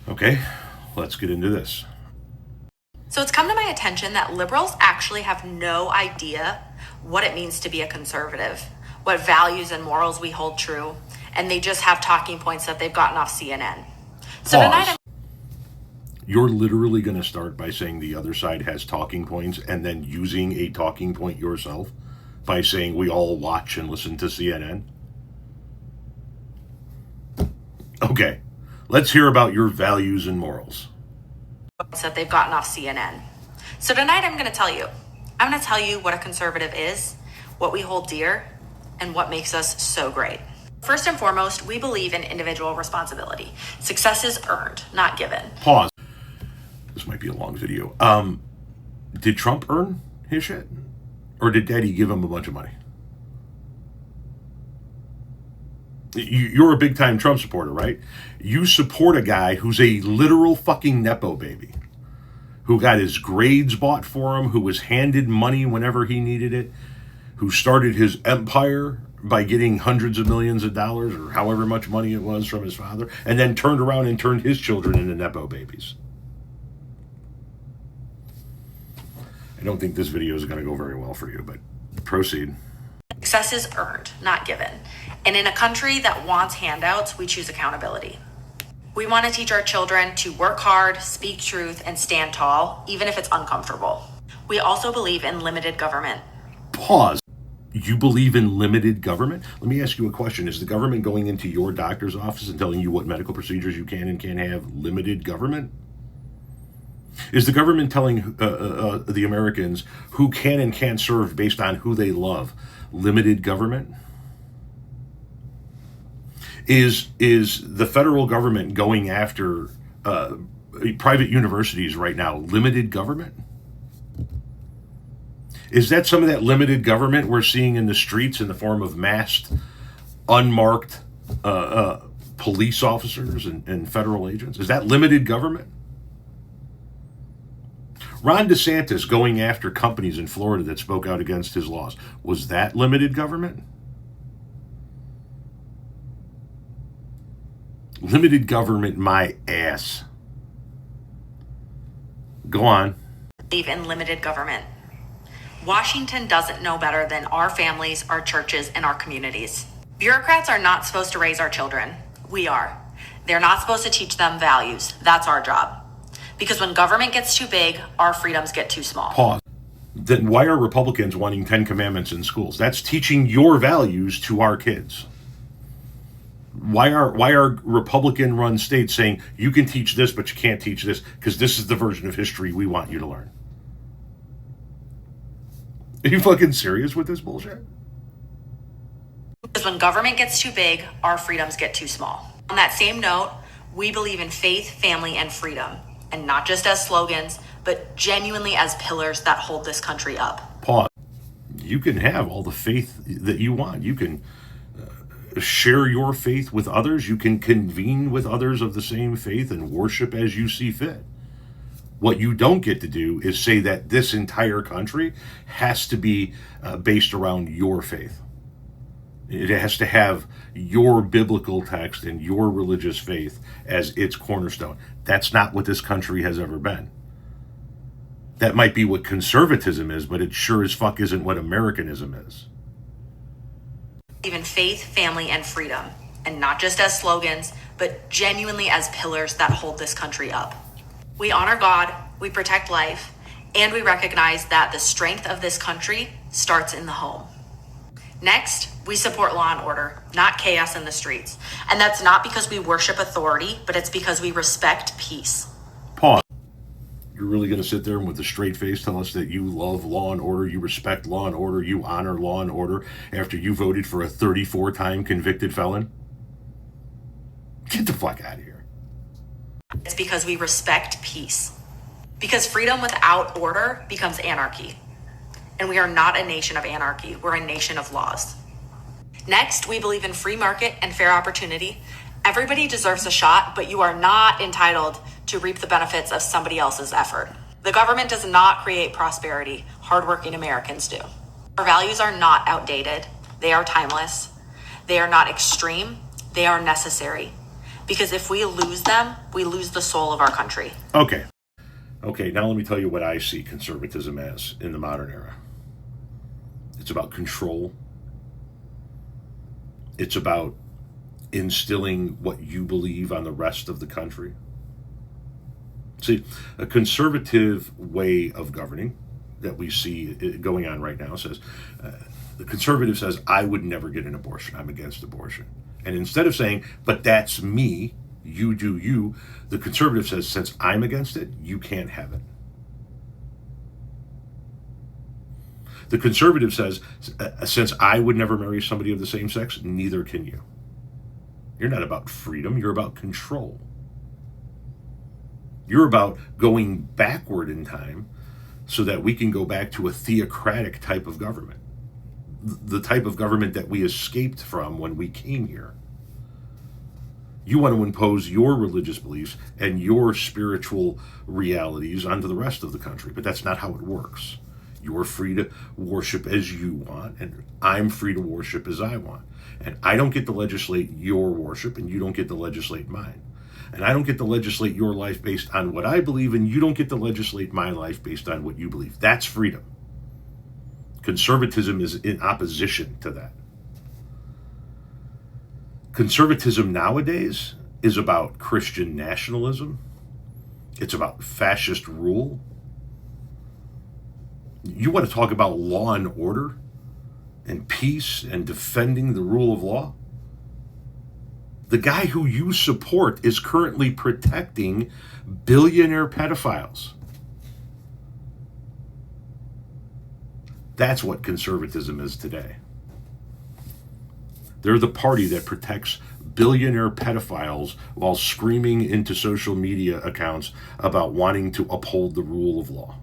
Okay, let's get into this. So it's come to my attention that liberals actually have no idea what it means to be a conservative, what values and morals we hold true, and they just have talking points that they've gotten off CNN. So tonight You're literally going to start by saying the other side has talking points and then using a talking point yourself by saying we all watch and listen to CNN? Okay, let's hear about your values and morals. that they've gotten off CNN. So tonight I'm going to tell you. I'm going to tell you what a conservative is, what we hold dear, and what makes us so great. First and foremost, we believe in individual responsibility. Success is earned, not given. Pause. This might be a long video. Did Trump earn his shit? Or did Daddy give him a bunch of money? You're a big time Trump supporter, right? You support a guy who's a literal fucking Nepo baby, who got his grades bought for him, who was handed money whenever he needed it, who started his empire by getting hundreds of millions of dollars or however much money it was from his father, and then turned around and turned his children into Nepo babies. I don't think this video is going to go very well for you, but proceed. Success is earned, not given. And in a country that wants handouts, we choose accountability. We want to teach our children to work hard, speak truth, and stand tall, even if it's uncomfortable. We also believe in limited government. Pause. You believe in limited government? Let me ask you a question. Is the government going into your doctor's office and telling you what medical procedures you can and can't have? Limited government? Is the government telling the Americans who can and can't serve based on who they love? Limited government? Is the federal government going after private universities right now? Limited government? Is that some of that limited government we're seeing in the streets in the form of masked, unmarked police officers and federal agents? Is that limited government? Ron DeSantis going after companies in Florida that spoke out against his laws. Was that limited government? Limited government, my ass. Go on. Believe in limited government. Washington doesn't know better than our families, our churches, and our communities. Bureaucrats are not supposed to raise our children. We are. They're not supposed to teach them values. That's our job. Because when government gets too big, our freedoms get too small. Pause. Then why are Republicans wanting 10 commandments in schools? That's teaching your values to our kids. Why are Republican-run states saying you can teach this, but you can't teach this because this is the version of history we want you to learn? Are you fucking serious with this bullshit? Because when government gets too big, our freedoms get too small. On that same note, we believe in faith, family, and freedom. And not just as slogans, but genuinely as pillars that hold this country up. Pause. You can have all the faith that you want. You can share your faith with others. You can convene with others of the same faith and worship as you see fit. What you don't get to do is say that this entire country has to be based around your faith. It has to have your biblical text and your religious faith as its cornerstone. That's not what this country has ever been. That might be what conservatism is, but it sure as fuck isn't what Americanism is. Even faith, family, and freedom. And not just as slogans, but genuinely as pillars that hold this country up. We honor God, we protect life, and we recognize that the strength of this country starts in the home. Next, we support law and order, not chaos in the streets. And that's not because we worship authority, but it's because we respect peace. Pause. You're really going to sit there and with a straight face tell us that you love law and order, you respect law and order, you honor law and order after you voted for a 34-time convicted felon? Get the fuck out of here. It's because we respect peace. Because freedom without order becomes anarchy. And we are not a nation of anarchy. We're a nation of laws. Next, we believe in free market and fair opportunity. Everybody deserves a shot, but you are not entitled to reap the benefits of somebody else's effort. The government does not create prosperity. Hardworking Americans do. Our values are not outdated. They are timeless. They are not extreme. They are necessary. Because if we lose them, we lose the soul of our country. Okay. Okay, now let me tell you what I see conservatism as in the modern era. It's about control. It's about instilling what you believe on the rest of the country. See, a conservative way of governing that we see going on right now says, the conservative says, I would never get an abortion. I'm against abortion. And instead of saying, but that's me, you do you, the conservative says, since I'm against it, you can't have it. The conservative says, since I would never marry somebody of the same sex, neither can you. You're not about freedom, you're about control. You're about going backward in time so that we can go back to a theocratic type of government. The type of government that we escaped from when we came here. You want to impose your religious beliefs and your spiritual realities onto the rest of the country, but that's not how it works. You're free to worship as you want, and I'm free to worship as I want. And I don't get to legislate your worship, and you don't get to legislate mine. And I don't get to legislate your life based on what I believe, and you don't get to legislate my life based on what you believe. That's freedom. Conservatism is in opposition to that. Conservatism nowadays is about Christian nationalism. It's about fascist rule. You want to talk about law and order and peace and defending the rule of law? The guy who you support is currently protecting billionaire pedophiles. That's what conservatism is today. They're the party that protects billionaire pedophiles while screaming into social media accounts about wanting to uphold the rule of law.